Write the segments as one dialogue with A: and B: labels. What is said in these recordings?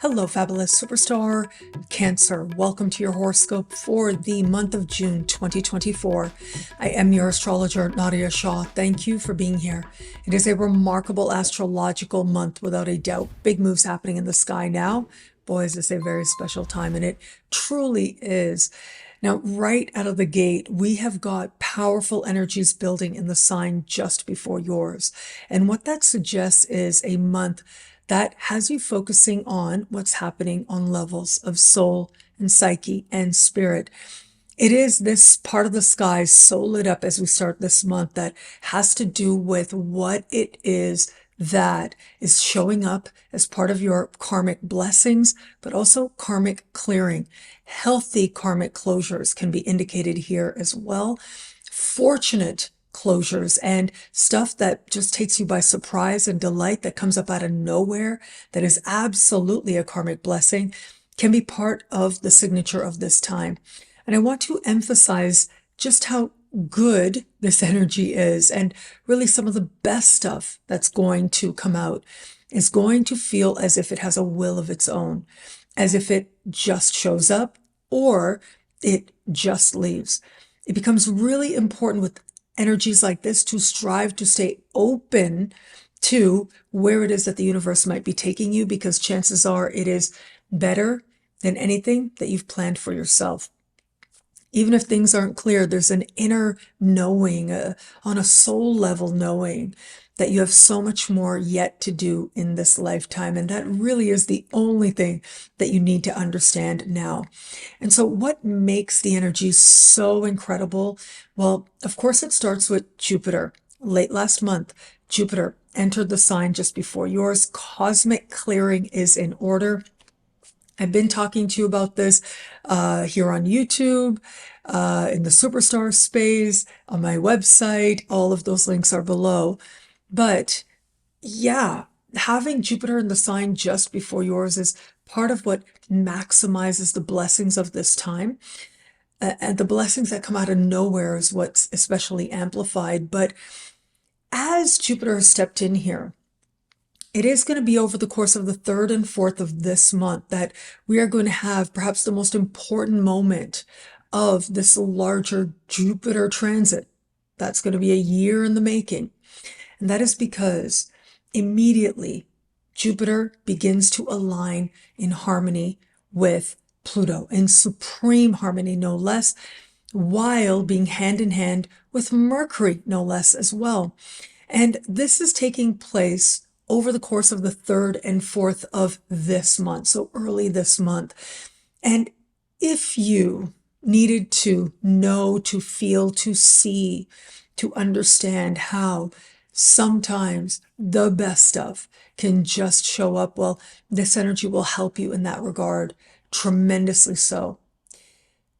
A: Hello, fabulous superstar Cancer. Welcome to your horoscope for the month of June 2024. I am your astrologer, Nadiya Shah. Thank you for being here. It is a remarkable astrological month, without a doubt. Big moves happening in the sky now. Boy, is this a very special time, and it truly is. Now, right out of the gate, we have got powerful energies building in the sign just before yours. And what that suggests is a month that has you focusing on what's happening on levels of soul and psyche and spirit. It is this part of the sky so lit up as we start this month that has to do with what it is that is showing up as part of your karmic blessings, but also karmic clearing. Healthy karmic closures can be indicated here as well. Fortunate closures and stuff that just takes you by surprise and delight that comes up out of nowhere, that is absolutely a karmic blessing, can be part of the signature of this time. And I want to emphasize just how good this energy is, and really some of the best stuff that's going to come out is going to feel as if it has a will of its own, as if it just shows up or it just leaves. It becomes really important with energies like this to strive to stay open to where it is that the universe might be taking you, because chances are it is better than anything that you've planned for yourself. Even if things aren't clear, there's an inner knowing, on a soul level knowing, that you have so much more yet to do in this lifetime. And that really is the only thing that you need to understand now. And so what makes the energy so incredible? Well, of course, it starts with Jupiter. Late last month, Jupiter entered the sign just before yours. Cosmic clearing is in order. I've been talking to you about this here on YouTube, in the Superstar space, on my website. All of those links are below. But yeah, having Jupiter in the sign just before yours is part of what maximizes the blessings of this time. And the blessings that come out of nowhere is what's especially amplified. But as Jupiter has stepped in here, it is going to be over the course of the 3rd and 4th of this month that we are going to have perhaps the most important moment of this larger Jupiter transit. That's going to be a year in the making. And that is because immediately Jupiter begins to align in harmony with Pluto, in supreme harmony, no less, while being hand in hand with Mercury, no less, as well. And this is taking place over the course of the 3rd and 4th of this month, so early this month. And if you needed to know, to feel, to see, to understand how sometimes the best stuff can just show up, well, this energy will help you in that regard tremendously so.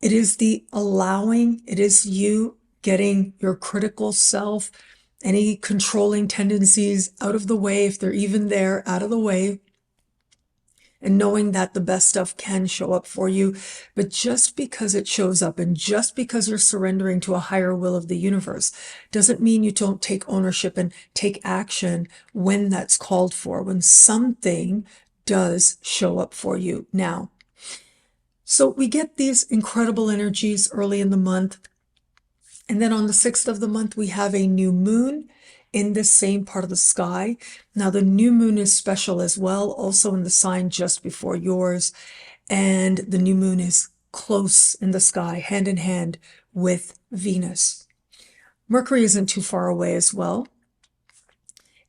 A: It is the allowing, it is you getting your critical self, any controlling tendencies out of the way, if they're even there, out of the way, and knowing that the best stuff can show up for you. But just because it shows up and just because you're surrendering to a higher will of the universe doesn't mean you don't take ownership and take action when that's called for, when something does show up for you now. So we get these incredible energies early in the month. And then on the 6th of the month, we have a new moon in this same part of the sky. Now, the new moon is special as well, also in the sign just before yours. And the new moon is close in the sky, hand in hand with Venus. Mercury isn't too far away as well.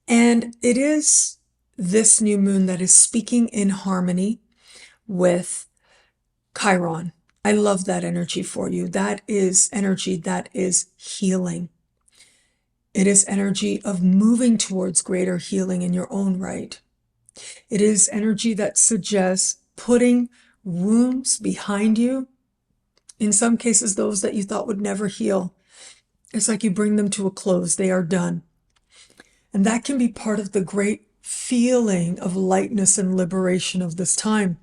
A: And it is this new moon that is speaking in harmony with Chiron. I love that energy for you. That is energy that is healing. It is energy of moving towards greater healing in your own right. It is energy that suggests putting wounds behind you. In some cases, those that you thought would never heal. It's like you bring them to a close. They are done. And that can be part of the great feeling of lightness and liberation of this time.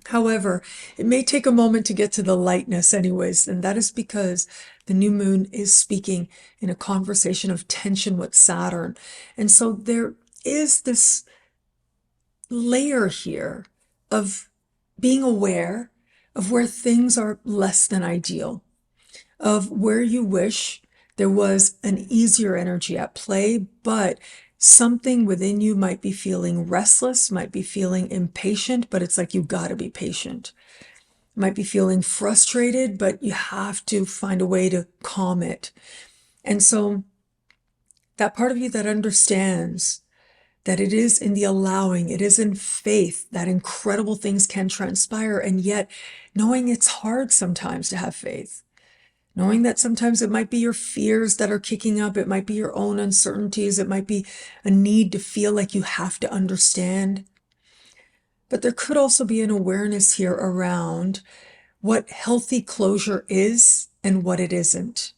A: However, it may take a moment to get to the lightness anyways, and that is because the new moon is speaking in a conversation of tension with Saturn. And so there is this layer here of being aware of where things are less than ideal, of where you wish there was an easier energy at play, but something within you might be feeling restless, might be feeling impatient, but it's like you got to be patient. Might be feeling frustrated, but you have to find a way to calm it. And so that part of you that understands that it is in the allowing, it is in faith that incredible things can transpire, and yet knowing it's hard sometimes to have faith. Knowing that sometimes it might be your fears that are kicking up, it might be your own uncertainties, it might be a need to feel like you have to understand. But there could also be an awareness here around what healthy closure is and what it isn't.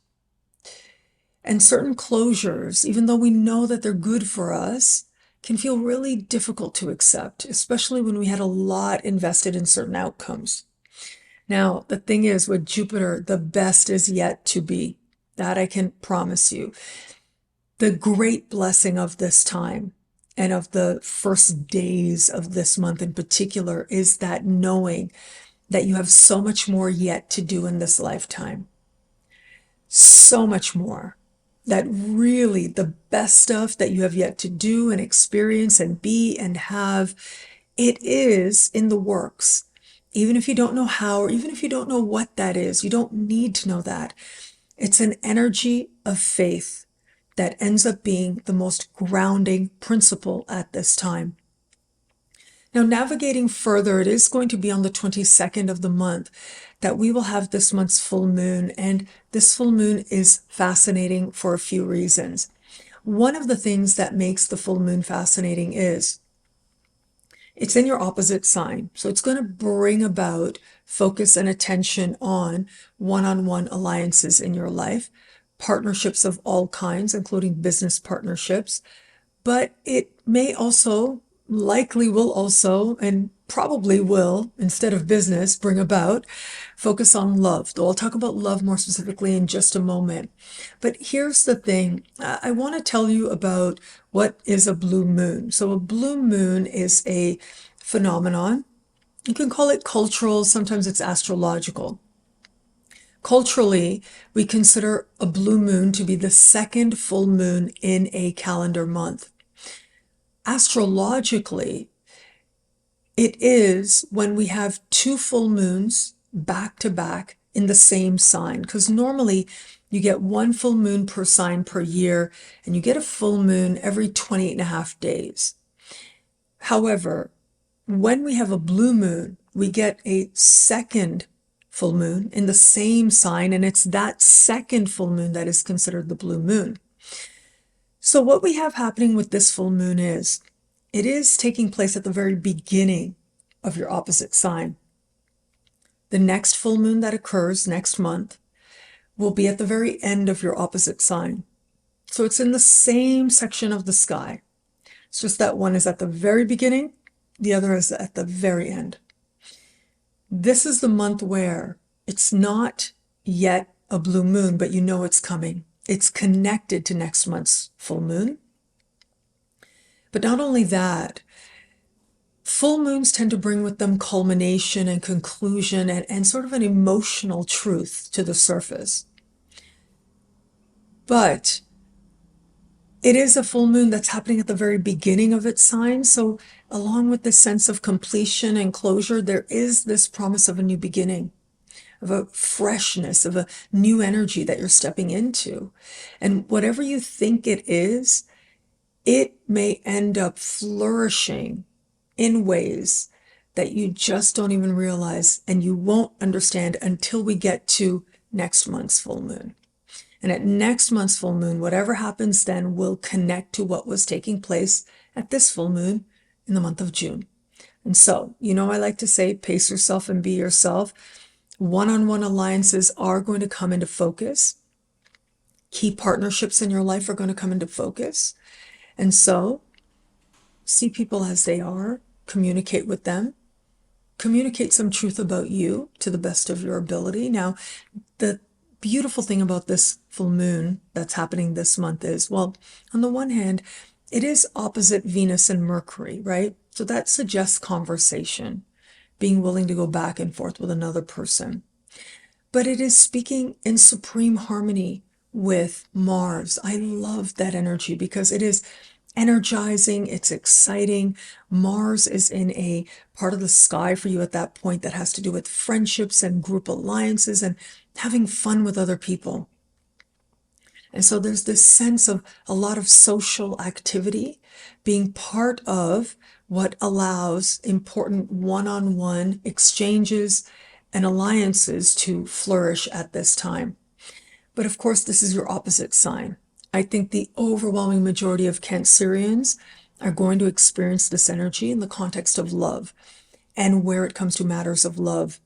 A: And certain closures, even though we know that they're good for us, can feel really difficult to accept, especially when we had a lot invested in certain outcomes. Now, the thing is, with Jupiter, the best is yet to be. That I can promise you. The great blessing of this time and of the first days of this month in particular is that knowing that you have so much more yet to do in this lifetime. So much more. That really the best stuff that you have yet to do and experience and be and have, it is in the works. Even if you don't know how, or even if you don't know what that is, you don't need to know that. It's an energy of faith that ends up being the most grounding principle at this time. Now, navigating further, it is going to be on the 22nd of the month that we will have this month's full moon. And this full moon is fascinating for a few reasons. One of the things that makes the full moon fascinating is it's in your opposite sign. So it's going to bring about focus and attention on one-on-one alliances in your life, partnerships of all kinds, including business partnerships. But it may also, likely will also, and probably will, instead of business, bring about focus on love. Though I'll talk about love more specifically in just a moment. But here's the thing. I want to tell you about what is a blue moon. So a blue moon is a phenomenon. You can call it cultural. Sometimes it's astrological. Culturally, we consider a blue moon to be the second full moon in a calendar month. Astrologically, it is when we have two full moons back to back in the same sign, because normally you get one full moon per sign per year, and you get a full moon every 28 and a half days. However, when we have a blue moon, we get a second full moon in the same sign, and it's that second full moon that is considered the blue moon. So what we have happening with this full moon is, it is taking place at the very beginning of your opposite sign. The next full moon that occurs next month will be at the very end of your opposite sign. So it's in the same section of the sky. It's just that one is at the very beginning, the other is at the very end. This is the month where it's not yet a blue moon, but you know it's coming. It's connected to next month's full moon. But not only that, full moons tend to bring with them culmination and conclusion and sort of an emotional truth to the surface. But it is a full moon that's happening at the very beginning of its sign. So along with this sense of completion and closure, there is this promise of a new beginning, of a freshness, of a new energy that you're stepping into. And whatever you think it is, it may end up flourishing in ways that you just don't even realize, and you won't understand until we get to next month's full moon. And at next month's full moon, whatever happens then will connect to what was taking place at this full moon in the month of June. And so, I like to say, pace yourself and be yourself. One-on-one alliances are going to come into focus. Key partnerships in your life are going to come into focus. And so, see people as they are, communicate with them, communicate some truth about you to the best of your ability. Now, the beautiful thing about this full moon that's happening this month is, well, on the one hand, it is opposite Venus and Mercury, right? So that suggests conversation. being willing to go back and forth with another person. But it is speaking in supreme harmony with Mars. I love that energy because it is energizing, it's exciting. Mars is in a part of the sky for you at that point that has to do with friendships and group alliances and having fun with other people. And so there's this sense of a lot of social activity being part of what allows important one-on-one exchanges and alliances to flourish at this time. But of course, this is your opposite sign. I think the overwhelming majority of Cancerians are going to experience this energy in the context of love and where it comes to matters of love.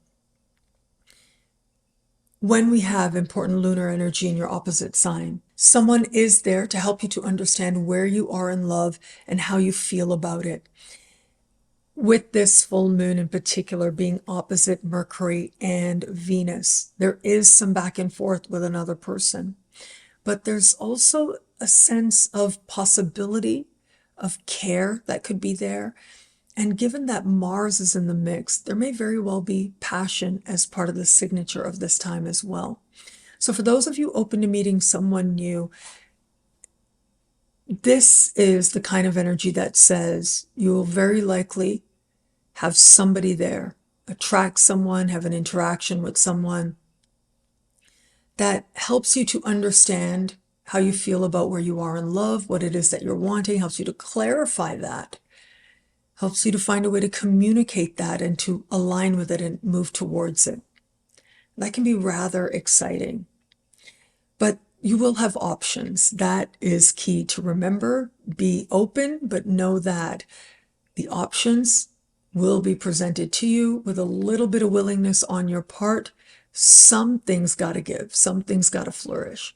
A: When we have important lunar energy in your opposite sign, someone is there to help you to understand where you are in love and how you feel about it. With this full moon in particular being opposite Mercury and Venus, there is some back and forth with another person. But there's also a sense of possibility, of care that could be there. And given that Mars is in the mix, there may very well be passion as part of the signature of this time as well. So for those of you open to meeting someone new, this is the kind of energy that says you will very likely have somebody there, attract someone, have an interaction with someone that helps you to understand how you feel about where you are in love, what it is that you're wanting, helps you to clarify that, helps you to find a way to communicate that and to align with it and move towards it. That can be rather exciting. But you will have options. That is key to remember. Be open, but know that the options will be presented to you with a little bit of willingness on your part. Some things got to give, some things got to flourish.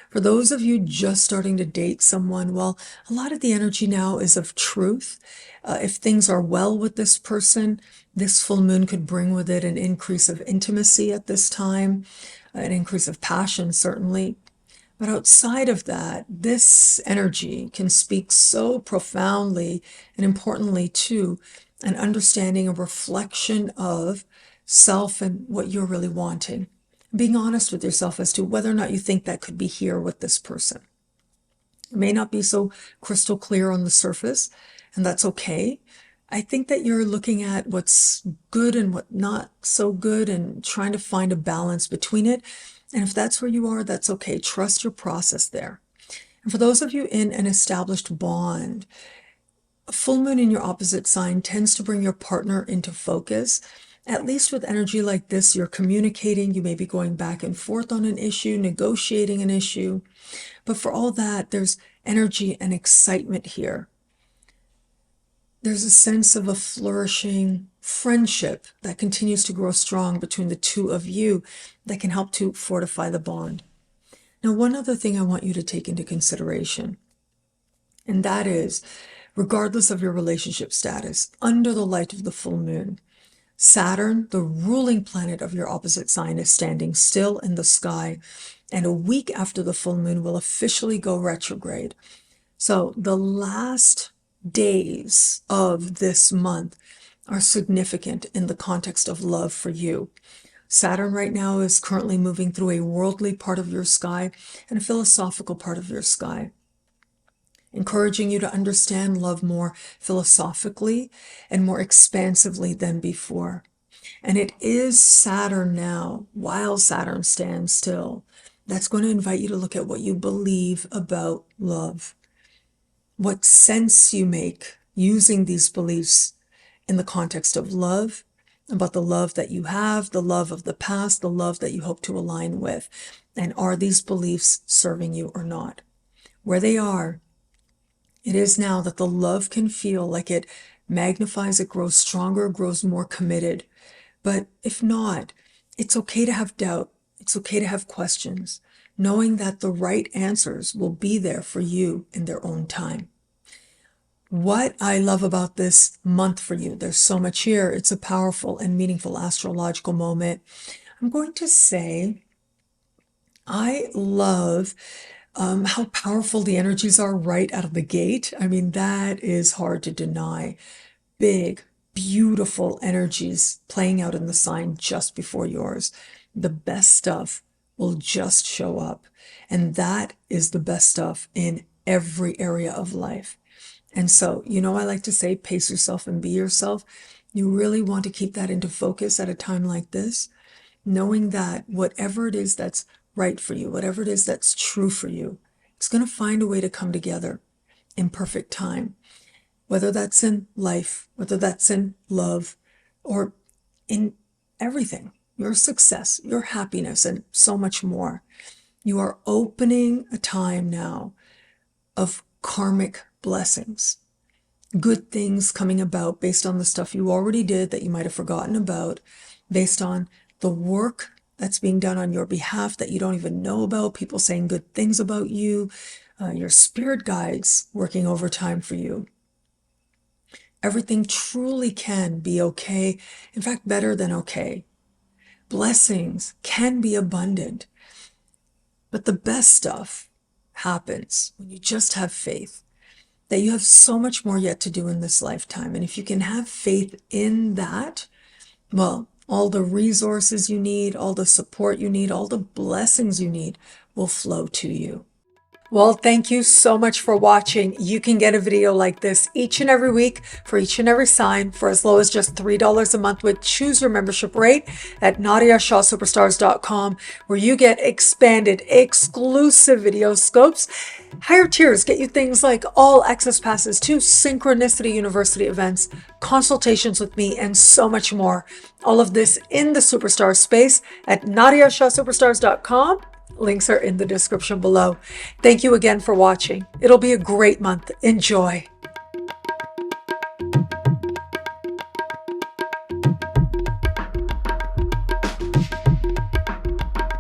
A: For those of you just starting to date someone, well, a lot of the energy now is of truth. If things are well with this person, this full moon could bring with it an increase of intimacy at this time, an increase of passion, certainly. But outside of that, this energy can speak so profoundly and importantly to an understanding, a reflection of self and what you're really wanting. Being honest with yourself as to whether or not you think that could be here with this person. It may not be so crystal clear on the surface, and that's okay. I think that you're looking at what's good and what not so good and trying to find a balance between it. And if that's where you are, that's okay. Trust your process there. And for those of you in an established bond, a full moon in your opposite sign tends to bring your partner into focus. At least with energy like this, you're communicating, you may be going back and forth on an issue, negotiating an issue. But for all that, there's energy and excitement here. There's a sense of a flourishing friendship that continues to grow strong between the two of you that can help to fortify the bond. Now, one other thing I want you to take into consideration, and that is, regardless of your relationship status, under the light of the full moon, Saturn, the ruling planet of your opposite sign, is standing still in the sky, and a week after the full moon will officially go retrograde. So the last days of this month are significant in the context of love for you. Saturn right now is currently moving through a worldly part of your sky and a philosophical part of your sky, encouraging you to understand love more philosophically and more expansively than before. And it is Saturn now, while Saturn stands still, that's going to invite you to look at what you believe about love, what sense you make using these beliefs in the context of love, about the love that you have, the love of the past, the love that you hope to align with. And are these beliefs serving you or not? Where they are, it is now that the love can feel like it magnifies, it grows stronger, grows more committed. But if not, it's okay to have doubt. It's okay to have questions, knowing that the right answers will be there for you in their own time. What I love about this month for you, there's so much here. It's a powerful and meaningful astrological moment. I'm going to say I love how powerful the energies are right out of the gate. I mean, that is hard to deny. Big, beautiful energies playing out in the sign just before yours. The best stuff will just show up. And that is the best stuff in every area of life. And so, I like to say, pace yourself and be yourself. You really want to keep that into focus at a time like this, knowing that whatever it is that's right for you, whatever it is that's true for you, it's going to find a way to come together in perfect time. Whether that's in life, whether that's in love, or in everything, your success, your happiness, and so much more. You are opening a time now of karmic blessings, good things coming about based on the stuff you already did that you might have forgotten about, based on the work that's being done on your behalf that you don't even know about, people saying good things about you, your spirit guides working overtime for you. Everything truly can be okay. In fact, better than okay. Blessings can be abundant. But the best stuff happens when you just have faith that you have so much more yet to do in this lifetime. And if you can have faith in that, well, all the resources you need, all the support you need, all the blessings you need will flow to you. Well, thank you so much for watching. You can get a video like this each and every week for each and every sign for as low as just $3 a month with choose your membership rate at NadiyaShahSuperstars.com, where you get expanded, exclusive video scopes. Higher tiers get you things like all access passes to Synchronicity University events, consultations with me, and so much more. All of this in the Superstar space at NadiyaShahSuperstars.com. Links are in the description below. Thank you again for watching. It'll be a great month. Enjoy.